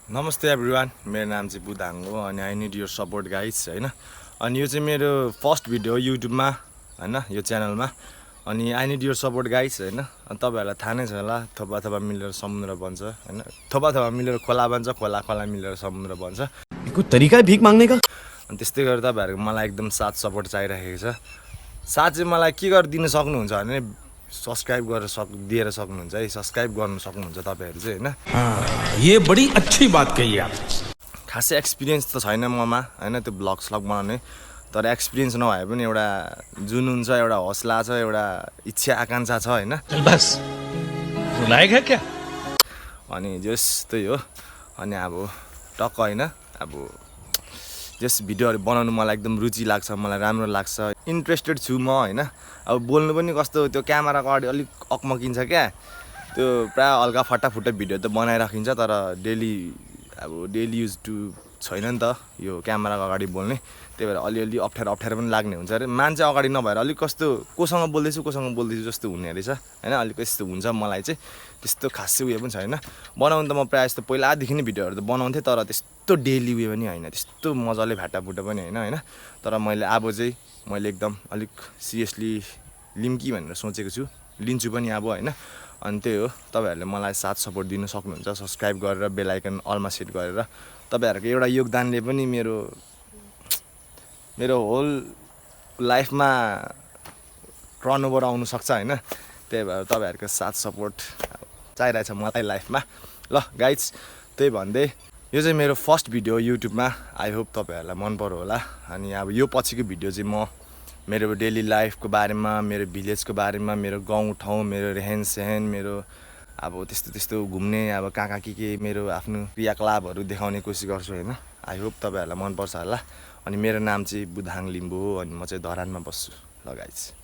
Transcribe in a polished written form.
नमस्ते एभ्रिवान, मेरो नाम चाहिँ बुदाङ हो अनि I need your support guys हैन। अनि यो चाहिँ मेरो फर्स्ट भिडियो हो युट्युबमा हैन, यो च्यानलमा। अनि I need your support guys हैन। अनि तपाईहरुलाई थाहा नै छ होला, थोपा थोपा मिलेर समुद्र बन्छ हैन, थोपा थोपा मिलेर खोला बन्छ, खोला खोला मिलेर समुद्र बन्छ। कोई तरिका है भीख मांगने का? अनि त्यस्तै गरेर तपाईहरुको मलाई एकदम साथ सपोर्ट चाहिरहेको छ। साथ चाहिँ मलाई के गरिदिन सक्नुहुन्छ भने सब्स्क्राइब गरेर दिएर सक्नुहुन्छ है, सब्स्क्राइब गर्नु सक्नुहुन्छ तपाईहरु चाहिँ हैन। ये बड़ी अच्छी बात कही आप। खासै एक्सपिरियन्स त छैन ममा हैन त्यो ब्लग स्लग बनाउने, तर एक्सपिरियन्स नभए पनि एउटा जुनून छ, एउटा हौसला छ, एउटा इच्छा आकांक्षा छ हैन। बस रुलाएगा क्या? अनि जस्तै हो। अनि अब टक्क हैन, अब जस भिडियोहरु बनाउनु मलाई एकदम रुचि लाग्छ, मलाई राम्रो लाग्छ, इन्ट्रेस्टेड छु म हैन। अब बोल्नु पनि कस्तो त्यो क्यामेराको अगाडि अलिक अक्मकिन्छ क्या, त्यो प्राय हल्का फटाफुट्टा भिडियो त बनाइराखिन्छ, तर डेली युज टु छैन नि त यो क्यामेराको अगाडि बोल्ने। त्यही भएर अलिअलि अप्ठ्यारो पनि लाग्ने हुन्छ अरे, मान्छे अगाडि नभएर अलिक कस्तो कोसँग बोल्दैछु जस्तो हुने रहेछ हैन। अलिक यस्तो हुन्छ मलाई चाहिँ, त्यस्तो खासै उयो पनि छैन। बनाउनु त म प्रायः जस्तो पहिलादेखि नै भिडियोहरु त बनाउँथेँ, तर त्यस्तो डेली उयो पनि हैन, त्यस्तो मजाले भ्याटाभुटा पनि हैन। तर मैले मैले एकदम अलिक सिरियसली लिम कि भनेर सोचेको छु, लिन्छु पनि अब हैन। अनि त्यही हो, तपाईहरुले मलाई साथ सपोर्ट दिन सक्नुहुन्छ सब्स्क्राइब गरेर, बेल आइकन अलमा सेट गरेर। तपाईहरुको एउटा योगदानले पनि मेरो होल लाइफमा टर्नओभर आउन सक्छ हैन। त्यही भएर तपाईहरुको साथ सपोर्ट चाहिरहेछ मलाई लाइफमा। ल गाइज, त्यही भन्दै यो चाहिँ मेरो फर्स्ट भिडियो युट्युबमा, आई होप तपाईहरुलाई मन पर्यो होला। अनि अब यो पछिको भिडियो चाहिँ म मेरो डेली लाइफको बारेमा, मेरो भिलेजको बारेमा, मेरो गाउँ ठाउँ, मेरो रहन सहन, मेरो अब त्यस्तो घुम्ने अब कहाँ के मेरो आफ्नो क्रियाकलापहरू देखाउने कोसिस गर्छु हैन। आई होप तपाईहरुलाई मन पर्छ होला। अनि मेरो नाम चाहिँ बुदाङ लिम्बू हो अनि म चाहिँ धरानमा बस्छु। ल गाइज।